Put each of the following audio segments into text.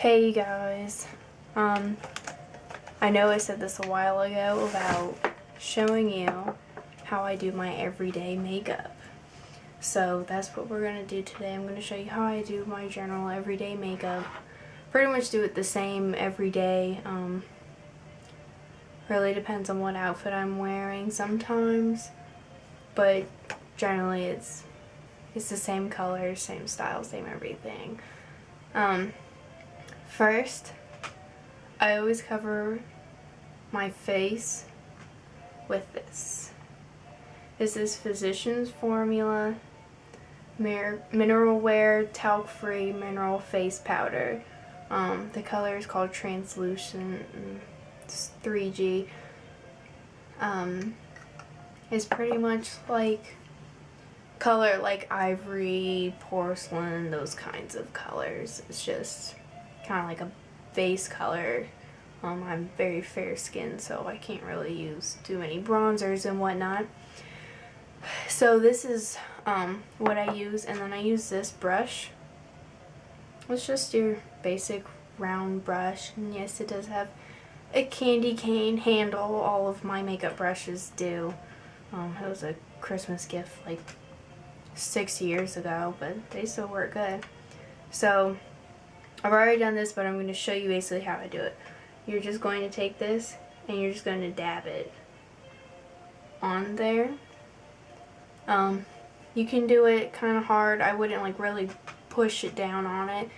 Hey guys, I know I said this a while ago about showing you how I do my everyday makeup. So that's what we're going to do today. I'm going to show you how I do my general everyday makeup. Pretty much do it the same every day. Really depends on what outfit I'm wearing sometimes, but generally it's the same color, same style, same everything. First, I always cover my face with this. This is Physicians Formula Mineral Wear Talc-Free Mineral Face Powder. The color is called Translucent. It's 3G. It's pretty much like color like ivory, porcelain, those kinds of colors. It's just kind of like a base color. I'm very fair skinned, so I can't really use too many bronzers and whatnot. So this is what I use, and then I use this brush. It's just your basic round brush, and yes, it does have a candy cane handle. All of my makeup brushes do. It was a Christmas gift like 6 years ago, but they still work good. So I've already done this, but I'm going to show you basically how I do it. You're just going to take this and you're just going to dab it on there. You can do it kind of hard. I wouldn't like really push it down on it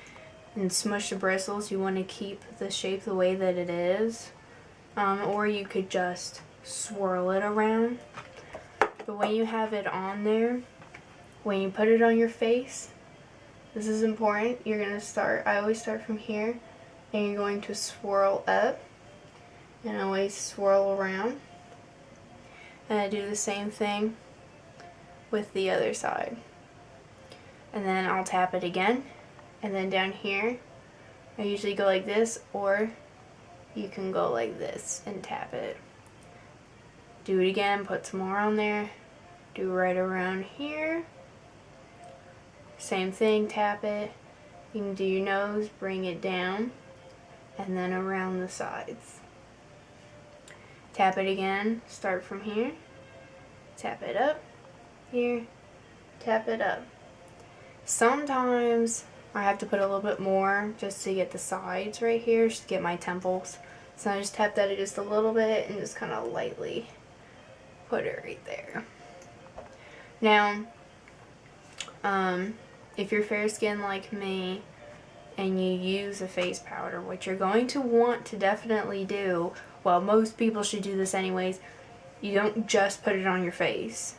and smush the bristles. You want to keep the shape the way that it is. Or you could just swirl it around. But when you have it on there, when you put it on your face, this is important. You're going to start, I always start from here, and you're going to swirl up and always swirl around. And I do the same thing with the other side. And then I'll tap it again, and then down here I usually go like this, or you can go like this and tap it. Do it again, put some more on there, do right around here. Same thing, tap it. You can do your nose, bring it down, and then around the sides. Tap it again, start from here, tap it up, here, tap it up. Sometimes I have to put a little bit more just to get the sides right here, just to get my temples. So I just tap that just a little bit and just kind of lightly put it right there. Now, if you're fair skinned like me and you use a face powder, what you're going to want to definitely do, well, most people should do this anyways, you don't just put it on your face.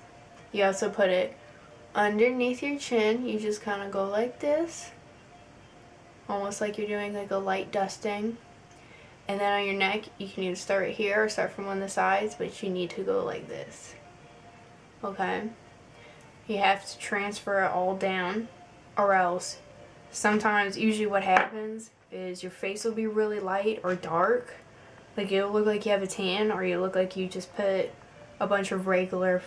You also put it underneath your chin. You just kind of go like this, almost like you're doing like a light dusting. And then on your neck, you can either start right here or start from one of the sides, but you need to go like this. Okay? You have to transfer it all down, or else sometimes, usually what happens is your face will be really light or dark. Like it'll look like you have a tan, or you look like you just put a bunch of regular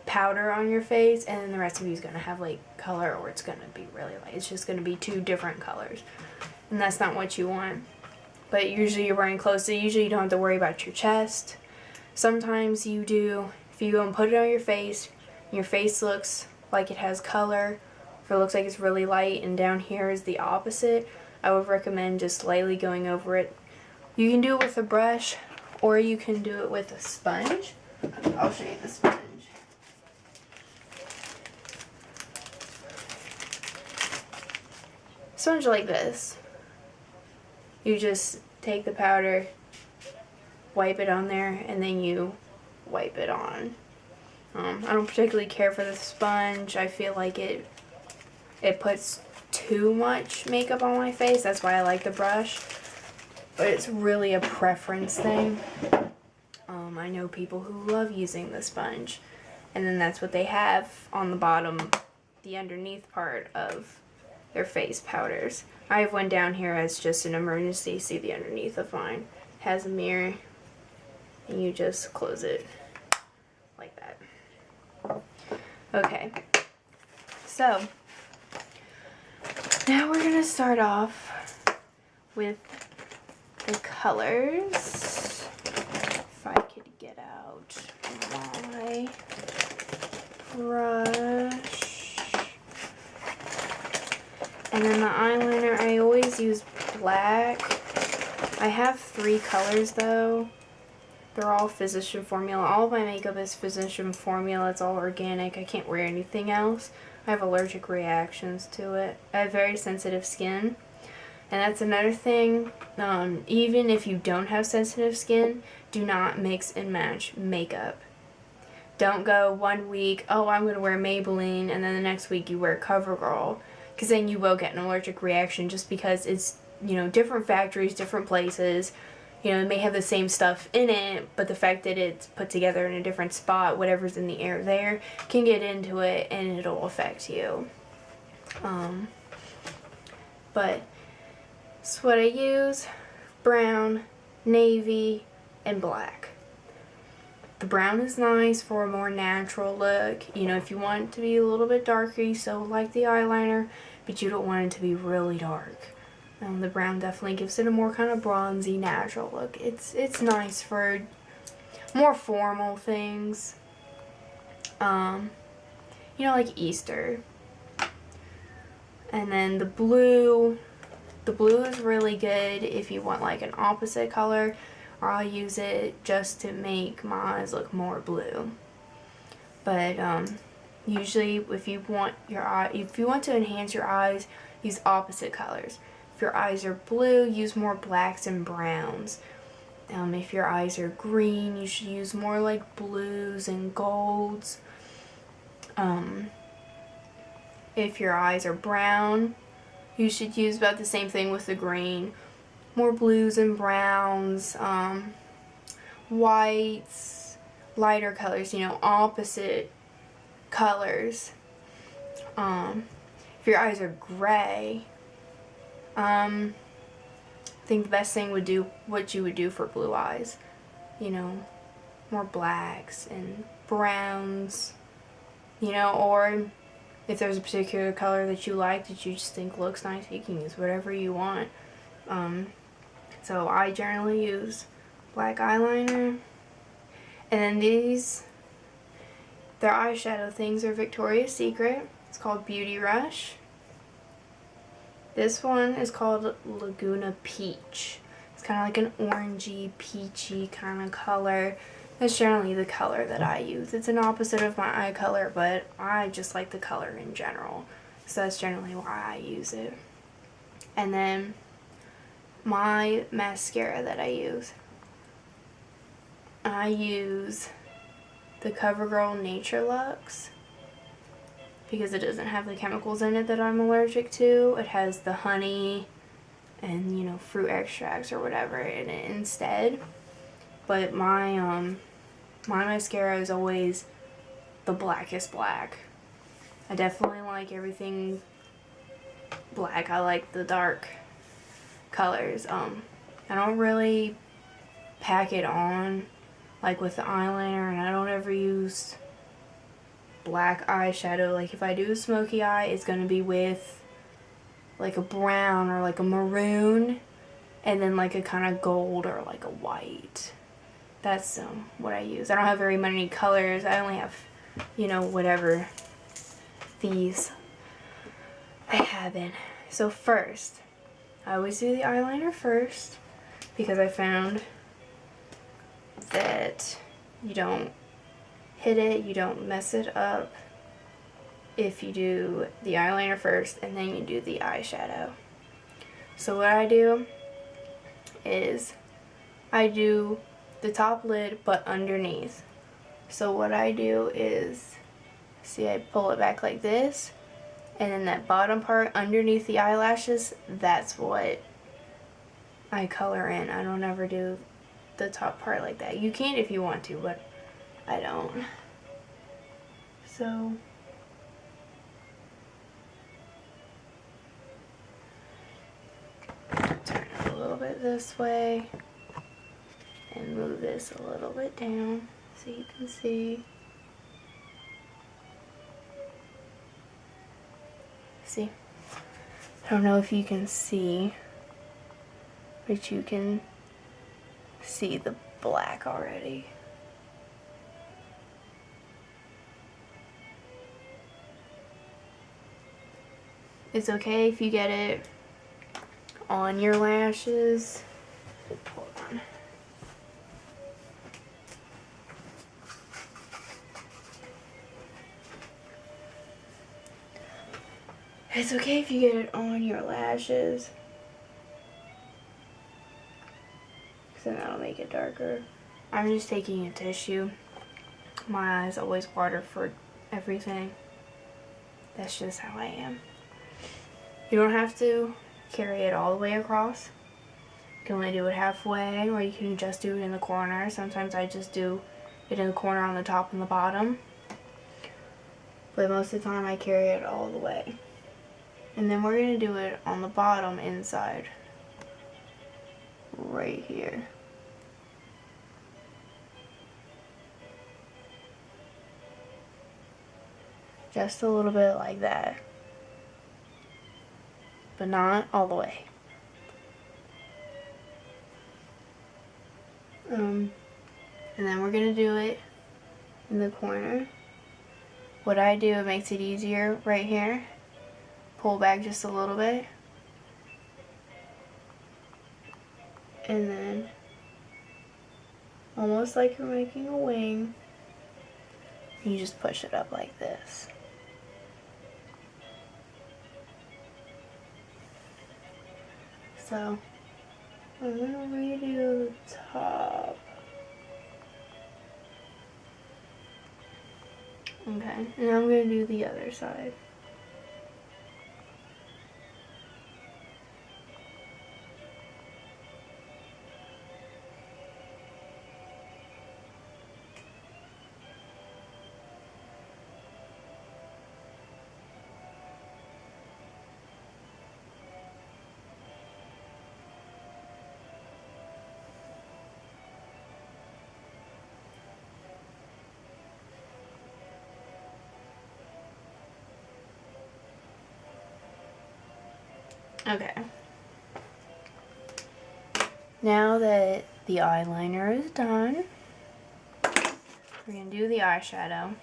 powder on your face, and then the rest of you is going to have like color, or it's going to be really light. It's just going to be two different colors, and that's not what you want. But usually you're wearing clothes, so usually you don't have to worry about your chest. Sometimes you do. If you go and put it on your face looks like it has color, if it looks like it's really light and down here is the opposite, I would recommend just lightly going over it. You can do it with a brush, or you can do it with a sponge. I'll show you the sponge. Sponge like this. You just take the powder, wipe it on there, and then you wipe it on. I don't particularly care for the sponge. I feel like it puts too much makeup on my face. That's why I like the brush. But it's really a preference thing. I know people who love using the sponge. And then that's what they have on the bottom, the underneath part of their face powders. I have one down here as just an emergency. See the underneath of mine. It has a mirror. And you just close it like that. Okay. So, now we're going to start off with the colors. If I could get out my brush. And then the eyeliner, I always use black. I have 3 colors though. They're all Physician Formula. All of my makeup is Physician Formula. It's all organic. I can't wear anything else. I have allergic reactions to it. I have very sensitive skin. And that's another thing. Even if you don't have sensitive skin, do not mix and match makeup. Don't go 1 week, oh, I'm going to wear Maybelline, and then the next week you wear CoverGirl. Because then you will get an allergic reaction just because it's, you know, different factories, different places. You know, it may have the same stuff in it, but the fact that it's put together in a different spot, whatever's in the air there, can get into it and it'll affect you. But that's what I use: brown, navy, and black. The brown is nice for a more natural look. You know, if you want it to be a little bit darker, you still like the eyeliner, but you don't want it to be really dark. The brown definitely gives it a more kind of bronzy, natural look. It's nice for more formal things. You know, like Easter. And then the blue is really good if you want like an opposite color, or I'll use it just to make my eyes look more blue. But usually if you want to enhance your eyes, use opposite colors. If your eyes are blue, use more blacks and browns. If your eyes are green, you should use more like blues and golds. If your eyes are brown, you should use about the same thing with the green. More blues and browns, whites, lighter colors, you know, opposite colors. If your eyes are gray, I think the best thing would do what you would do for blue eyes. You know, more blacks and browns, you know, or if there's a particular color that you like that you just think looks nice, you can use whatever you want. So I generally use black eyeliner. And then these, their eyeshadow things are Victoria's Secret. It's called Beauty Rush. This one is called Laguna Peach. It's kind of like an orangey, peachy kind of color. That's generally the color that I use. It's an opposite of my eye color, but I just like the color in general. So that's generally why I use it. And then my mascara that I use the CoverGirl Nature Luxe because it doesn't have the chemicals in it that I'm allergic to. It has the honey and, you know, fruit extracts or whatever in it instead. But my my mascara is always the blackest black. I definitely like everything black. I like the dark colors. I don't really pack it on like with the eyeliner, and I don't ever use black eyeshadow. Like if I do a smoky eye, it's gonna be with like a brown or like a maroon, and then like a kind of gold or like a white. That's what I use. I don't have very many colors. I only have, you know, whatever these I have in. So first, I always do the eyeliner first because I found that you don't hit it, you don't mess it up if you do the eyeliner first and then you do the eyeshadow. So what I do is I do the top lid but underneath. So what I do is, see, I pull it back like this, and then that bottom part underneath the eyelashes, that's what I color in. I don't ever do the top part like that. You can if you want to, but I don't. So turn it a little bit this way and move this a little bit down so you can see. See? I don't know if you can see, but you can see the black already. It's okay if you get it on your lashes. Hold on. It's okay if you get it on your lashes, because then that'll make it darker. I'm just taking a tissue. My eyes always water for everything. That's just how I am. You don't have to carry it all the way across. You can only do it halfway, or you can just do it in the corner. Sometimes I just do it in the corner on the top and the bottom. But most of the time I carry it all the way. And then we're going to do it on the bottom inside. Right here. Just a little bit like that. But not all the way. And then we're going to do it in the corner. What I do, it makes it easier right here. Pull back just a little bit. And then, almost like you're making a wing, you just push it up like this. So, I'm going to redo the top. Okay, and I'm going to do the other side. Okay. Now that the eyeliner is done, we're going to do the eyeshadow.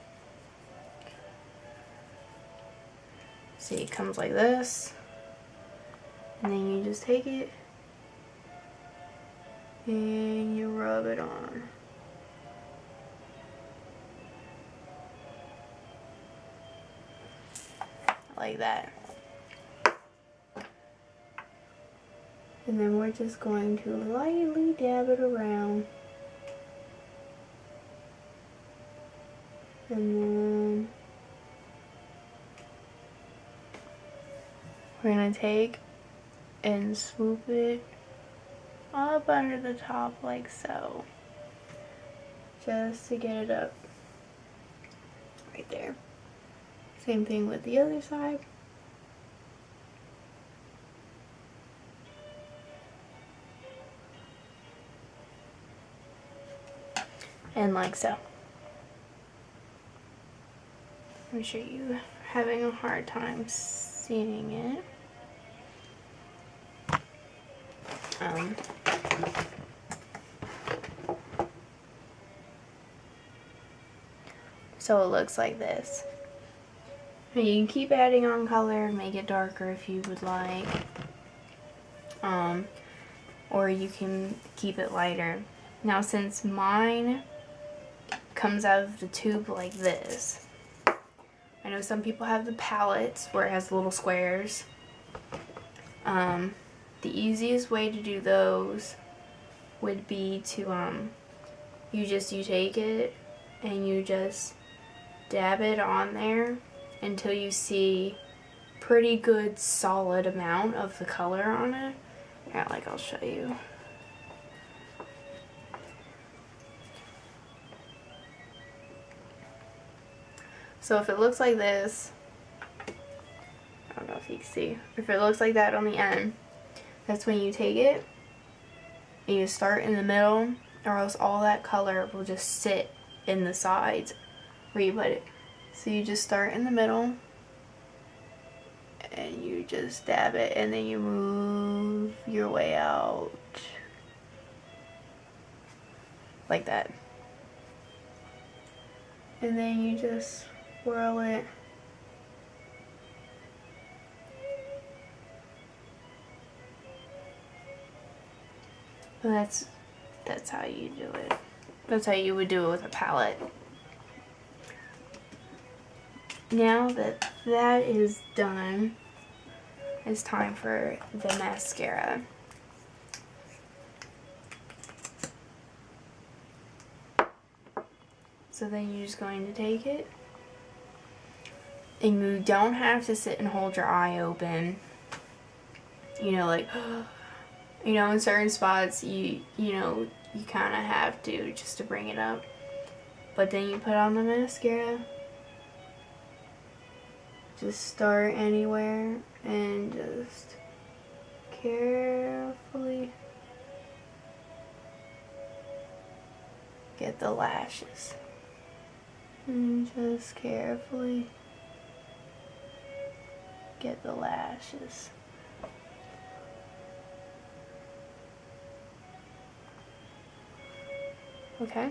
See, it comes like this. And then you just take it and you rub it on. Like that. And then we're just going to lightly dab it around. And then we're going to take and swoop it up under the top like so. Just to get it up right there. Same thing with the other side. And like so. I'm sure you're having a hard time seeing it. So it looks like this. And you can keep adding on color, make it darker if you would like. Or you can keep it lighter. Now since mine comes out of the tube like this, I know some people have the palettes where it has little squares. The easiest way to do those would be to you take it and you just dab it on there until you see pretty good solid amount of the color on it. Yeah, like I'll show you. So if it looks like this, I don't know if you can see, if it looks like that on the end, that's when you take it and you start in the middle, or else all that color will just sit in the sides where you put it. So you just start in the middle and you just dab it, and then you move your way out like that. And then you just swirl it. And that's how you do it. That's how you would do it with a palette. Now that that is done, it's time for the mascara. So then you're just going to take it, and you don't have to sit and hold your eye open. You know, like, you know, in certain spots, you know, you kind of have to just to bring it up. But then you put on the mascara. Just start anywhere and just carefully get the lashes. And just carefully get the lashes. Okay?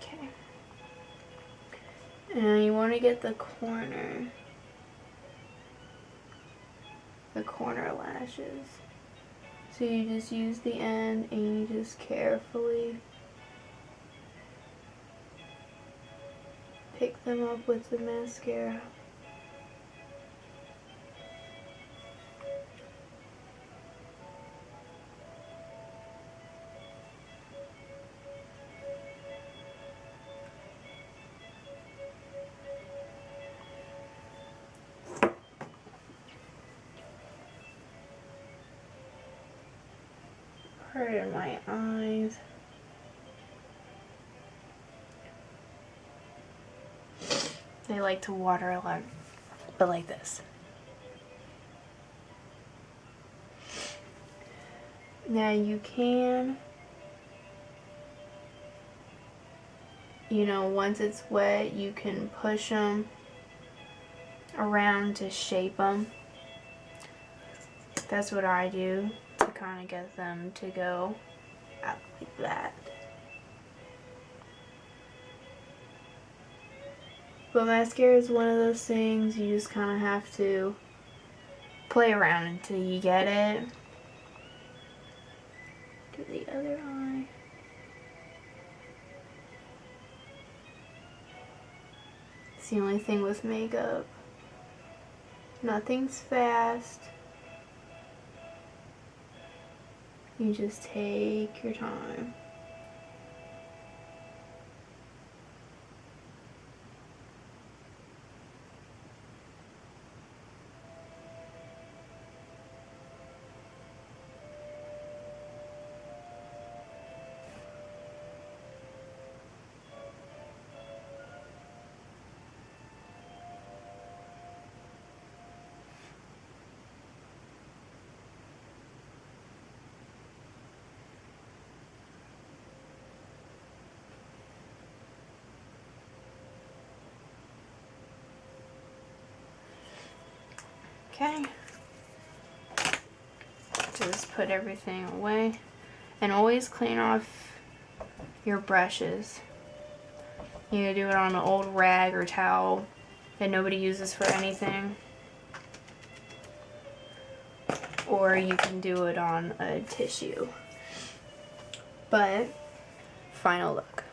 Okay. And you want to get the corner lashes. So you just use the end and you just carefully pick them up with the mascara. Pardon my eyes. They like to water a lot, but like this. Now you can, you know, once it's wet, you can push them around to shape them. That's what I do to kind of get them to go out like that. But mascara is one of those things you just kind of have to play around until you get it. Do the other eye. It's the only thing with makeup. Nothing's fast. You just take your time. Okay. Just put everything away. And always clean off your brushes. You need to do it on an old rag or towel that nobody uses for anything. Or you can do it on a tissue. But, final look.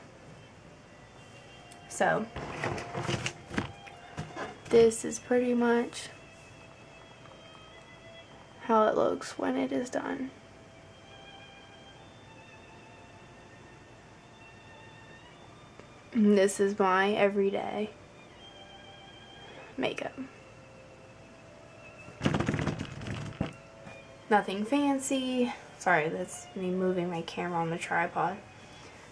So, this is pretty much how it looks when it is done. And this is my everyday makeup. Nothing fancy. Sorry, that's me moving my camera on the tripod.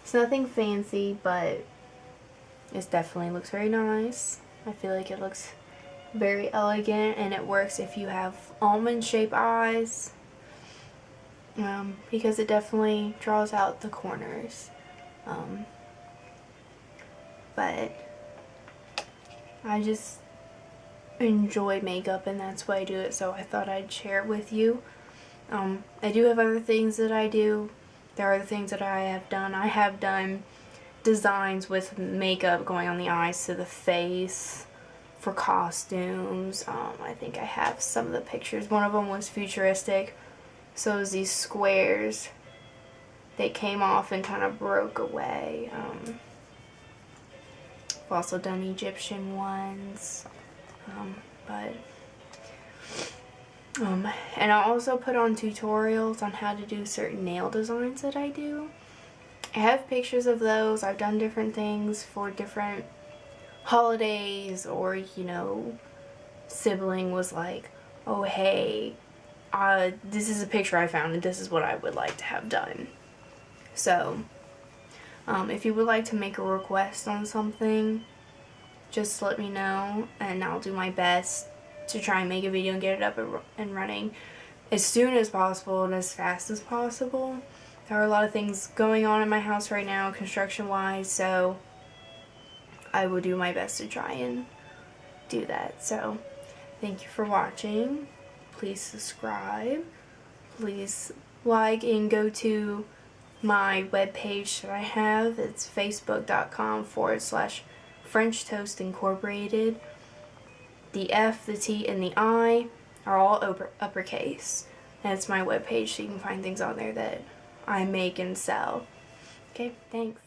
It's nothing fancy, but it definitely looks very nice. I feel like it looks very elegant, and it works if you have almond shaped eyes, because it definitely draws out the corners. But I just enjoy makeup, and that's why I do it, so I thought I'd share it with you. I do have other things that I do. There are other things that I have done. I have done designs with makeup going on the eyes to the face for costumes. I think I have some of the pictures. One of them was futuristic, so it was these squares. They came off and kind of broke away. I've also done Egyptian ones, and I also put on tutorials on how to do certain nail designs that I do. I have pictures of those. I've done different things for different holidays, or, you know, sibling was like, oh hey, this is a picture I found and this is what I would like to have done. So if you would like to make a request on something, just let me know and I'll do my best to try and make a video and get it up and running as soon as possible and as fast as possible. There are a lot of things going on in my house right now, construction wise, so I will do my best to try and do that. So thank you for watching. Please subscribe. Please like and go to my webpage that I have. It's facebook.com/French Toast Incorporated. The F, the T, and the I are all uppercase. And it's my webpage, so you can find things on there that I make and sell. Okay, thanks.